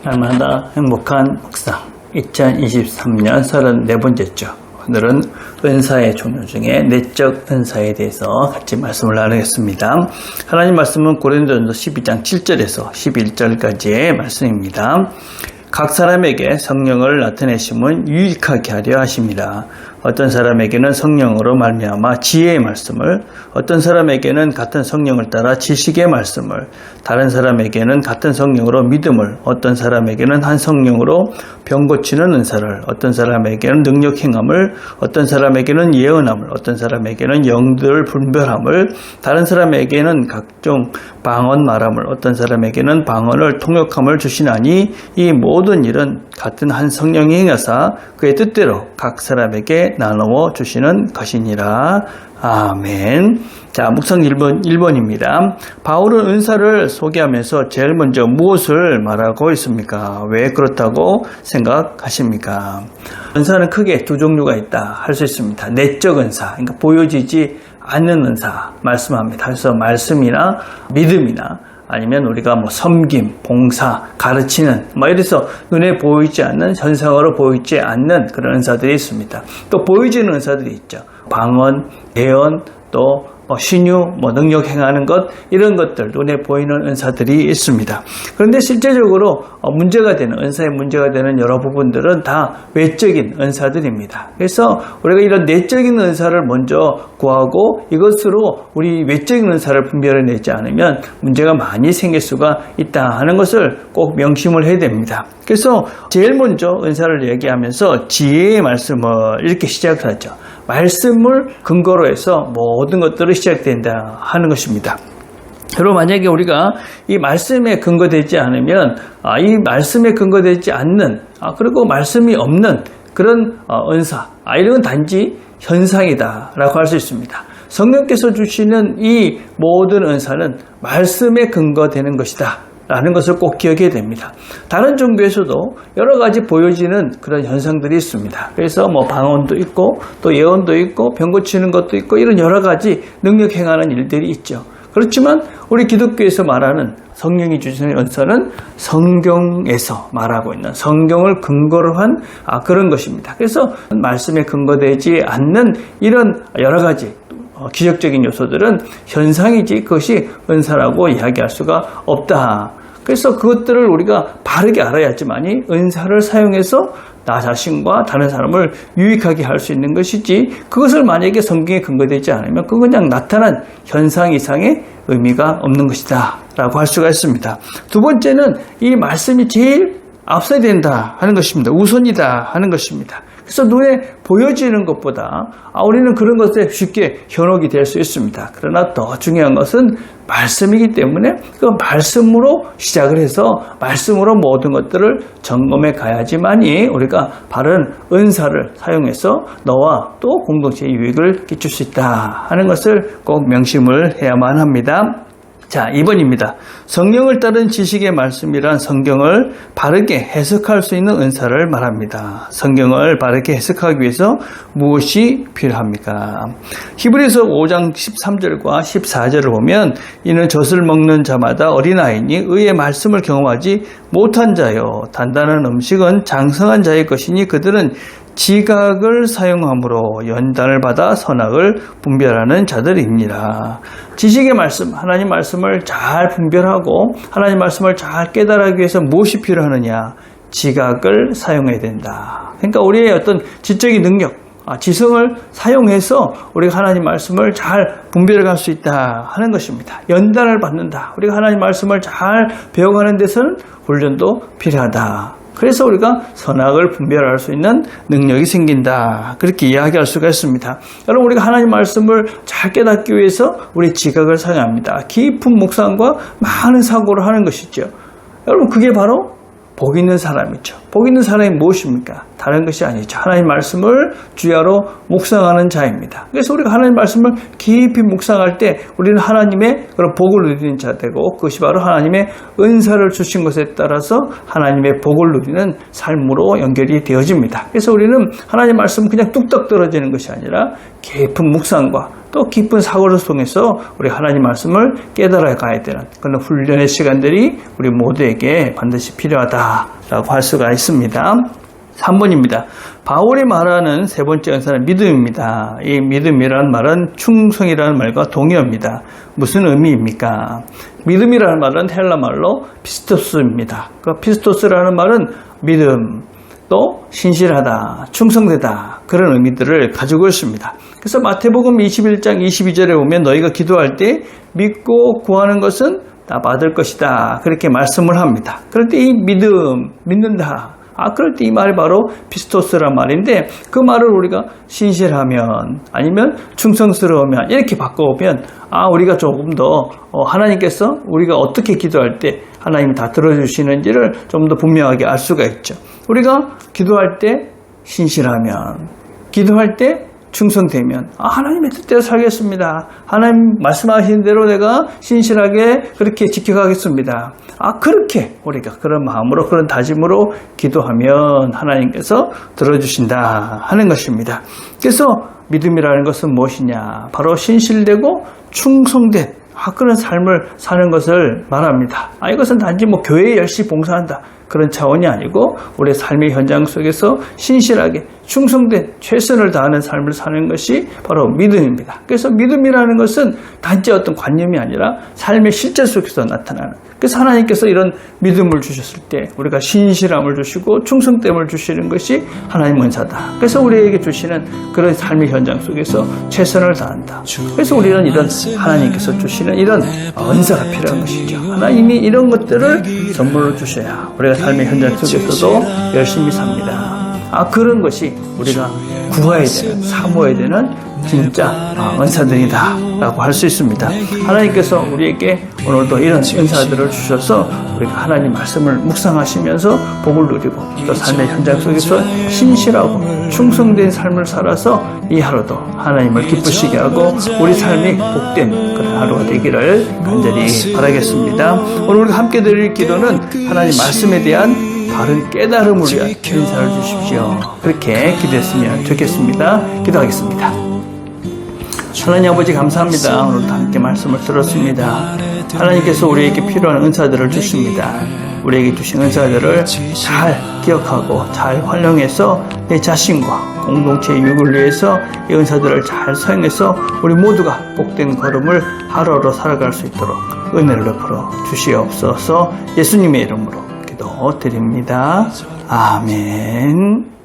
날마다 행복한 묵상 2023년 34번째죠. 오늘은 은사의 종류 중에 내적 은사에 대해서 같이 말씀을 나누겠습니다. 하나님 말씀은 고린도전서 12장 7절에서 11절까지의 말씀입니다. 각 사람에게 성령을 나타내심은 유익하게 하려 하심이라. 어떤 사람에게는 성령으로 말미암아 지혜의 말씀을, 어떤 사람에게는 같은 성령을 따라 지식의 말씀을, 다른 사람에게는 같은 성령으로 믿음을, 어떤 사람에게는 한 성령으로 병 고치는 은사를, 어떤 사람에게는 능력 행함을, 어떤 사람에게는 예언함을, 어떤 사람에게는 영들 분별함을, 다른 사람에게는 각종 방언 말함을, 어떤 사람에게는 방언을 통역함을 주시나니 이 모든 일은 같은 한 성령이 행하사 그의 뜻대로 각 사람에게 나누어 주시는 것이니라. 아멘. 자, 묵상 1번입니다. 바울은 은사를 소개하면서 제일 먼저 무엇을 말하고 있습니까? 왜 그렇다고 생각하십니까? 은사는 크게 두 종류가 있다 할 수 있습니다. 내적 은사, 그러니까 보여지지 않는 은사 말씀합니다. 그래서 말씀이나 믿음이나 아니면 우리가 섬김, 봉사, 가르치는 이래서 눈에 보이지 않는, 현상으로 보이지 않는 그런 은사들이 있습니다. 또 보여지는 은사들이 있죠. 방언, 예언, 또 신유, 능력 행하는 것, 이런 것들, 눈에 보이는 은사들이 있습니다. 그런데 실제적으로 문제가 되는, 은사에 문제가 되는 여러 부분들은 다 외적인 은사들입니다. 그래서 우리가 이런 내적인 은사를 먼저 구하고 이것으로 우리 외적인 은사를 분별해내지 않으면 문제가 많이 생길 수가 있다 하는 것을 꼭 명심을 해야 됩니다. 그래서 제일 먼저 은사를 얘기하면서 지혜의 말씀을 이렇게 시작을 하죠. 말씀을 근거로 해서 모든 것들이 시작된다 하는 것입니다. 여러분, 만약에 우리가 이 말씀에 근거되지 않으면, 이 말씀에 근거되지 않는, 그리고 말씀이 없는 그런 은사, 이런 건 단지 현상이다 라고 할 수 있습니다. 성령께서 주시는 이 모든 은사는 말씀에 근거되는 것이다 라는 것을 꼭 기억해야 됩니다. 다른 종교에서도 여러 가지 보여지는 그런 현상들이 있습니다. 그래서 방언도 있고 또 예언도 있고 병 고치는 것도 있고 이런 여러 가지 능력 행하는 일들이 있죠. 그렇지만 우리 기독교에서 말하는 성령이 주시는 은사는 성경에서 말하고 있는, 성경을 근거로 한 그런 것입니다. 그래서 말씀에 근거되지 않는 이런 여러 가지 기적적인 요소들은 현상이지 그것이 은사라고 이야기할 수가 없다. 그래서 그것들을 우리가 바르게 알아야지만이 은사를 사용해서 나 자신과 다른 사람을 유익하게 할 수 있는 것이지, 그것을 만약에 성경에 근거되지 않으면 그건 그냥 나타난 현상 이상의 의미가 없는 것이다 라고 할 수가 있습니다. 두 번째는 이 말씀이 제일 앞서야 된다 하는 것입니다. 우선이다 하는 것입니다. 그래서 눈에 보여지는 것보다 우리는 그런 것에 쉽게 현혹이 될 수 있습니다. 그러나 더 중요한 것은 말씀이기 때문에 그 말씀으로 시작을 해서 말씀으로 모든 것들을 점검해 가야지만이 우리가 바른 은사를 사용해서 너와 또 공동체의 유익을 끼칠 수 있다 하는 것을 꼭 명심을 해야만 합니다. 자, 2번입니다. 성령을 따른 지식의 말씀이란 성경을 바르게 해석할 수 있는 은사를 말합니다. 성경을 바르게 해석하기 위해서 무엇이 필요합니까? 히브리서 5장 13절과 14절을 보면 이는 젖을 먹는 자마다 어린아이니 의의 말씀을 경험하지 못한 자요 단단한 음식은 장성한 자의 것이니 그들은 지각을 사용함으로 연단을 받아 선악을 분별하는 자들입니다. 지식의 말씀, 하나님 말씀을 잘 분별하고 하나님 말씀을 잘 깨달기 위해서 무엇이 필요하느냐? 지각을 사용해야 된다. 그러니까 우리의 어떤 지적인 능력, 지성을 사용해서 우리가 하나님 말씀을 잘 분별할 수 있다 하는 것입니다. 연단을 받는다. 우리가 하나님 말씀을 잘 배워가는 데서는 훈련도 필요하다. 그래서 우리가 선악을 분별할 수 있는 능력이 생긴다. 그렇게 이야기할 수가 있습니다. 여러분, 우리가 하나님 말씀을 잘 깨닫기 위해서 우리 지각을 사용합니다. 깊은 묵상과 많은 사고를 하는 것이죠. 여러분, 그게 바로 복 있는 사람이죠. 복 있는 사람이 무엇입니까? 다른 것이 아니죠. 하나님 말씀을 주야로 묵상하는 자입니다. 그래서 우리가 하나님 말씀을 깊이 묵상할 때 우리는 하나님의 그런 복을 누리는 자 되고, 그것이 바로 하나님의 은사를 주신 것에 따라서 하나님의 복을 누리는 삶으로 연결이 되어집니다. 그래서 우리는 하나님 말씀은 그냥 뚝딱 떨어지는 것이 아니라 깊은 묵상과 또 또 깊은 사고를 통해서 우리 하나님 말씀을 깨달아 가야 되는 그런 훈련의 시간들이 우리 모두에게 반드시 필요하다라고 할 수가 있습니다. 3번입니다. 바울이 말하는 세 번째 은사는 믿음입니다. 이 믿음이라는 말은 충성이라는 말과 동의어입니다. 무슨 의미입니까? 믿음이라는 말은 헬라 말로 피스토스입니다. 그 피스토스라는 말은 믿음, 또 신실하다, 충성되다 그런 의미들을 가지고 있습니다. 그래서 마태복음 21장 22절에 보면 너희가 기도할 때 믿고 구하는 것은 다 받을 것이다 그렇게 말씀을 합니다. 그럴 때 이 믿음, 믿는다, 그럴 때 이 말이 바로 피스토스란 말인데 그 말을 우리가 신실하면 아니면 충성스러우면 이렇게 바꿔보면 우리가 조금 더 하나님께서 우리가 어떻게 기도할 때 하나님이 다 들어주시는지를 좀 더 분명하게 알 수가 있죠. 우리가 기도할 때 신실하면, 기도할 때 충성되면 하나님의 뜻대로 살겠습니다. 하나님 말씀하신 대로 내가 신실하게 그렇게 지켜가겠습니다. 그렇게 우리가 그런 마음으로 그런 다짐으로 기도하면 하나님께서 들어주신다 하는 것입니다. 그래서 믿음이라는 것은 무엇이냐? 바로 신실되고 충성된 그런 삶을 사는 것을 말합니다. 이것은 단지 교회에 열심히 봉사한다 그런 차원이 아니고 우리의 삶의 현장 속에서 신실하게 충성된 최선을 다하는 삶을 사는 것이 바로 믿음입니다. 그래서 믿음이라는 것은 단지 어떤 관념이 아니라 삶의 실제 속에서 나타나는, 그래서 하나님께서 이런 믿음을 주셨을 때 우리가 신실함을 주시고 충성됨을 주시는 것이 하나님 은사다. 그래서 우리에게 주시는 그런 삶의 현장 속에서 최선을 다한다. 그래서 우리는 이런 하나님께서 주시는 이런 은사가 필요한 것이죠. 하나님이 이런 것들을 선물로 주셔야 우리가 삶의 현장 속에서도 열심히 삽니다. 그런 것이 우리가 구해야 되는, 사모해야 되는 진짜 은사들이다 라고 할 수 있습니다. 하나님께서 우리에게 오늘도 이런 은사들을 주셔서 우리가 하나님 말씀을 묵상하시면서 복을 누리고 또 삶의 현장 속에서 신실하고 충성된 삶을 살아서 이 하루도 하나님을 기쁘시게 하고 우리 삶이 복된 그런 하루가 되기를 간절히 바라겠습니다. 오늘 우리가 함께 드릴 기도는 하나님 말씀에 대한 바른 깨달음을 위한 은사를 주십시오. 그렇게 기도했으면 좋겠습니다. 기도하겠습니다. 하나님 아버지 감사합니다. 오늘도 함께 말씀을 들었습니다. 하나님께서 우리에게 필요한 은사들을 주십니다. 우리에게 주신 은사들을 잘 기억하고 잘 활용해서 내 자신과 공동체의 유익을 위해서 이 은사들을 잘 사용해서 우리 모두가 복된 걸음을 하루하루 살아갈 수 있도록 은혜를 베풀어 주시옵소서. 예수님의 이름으로 기도드립니다. 아멘.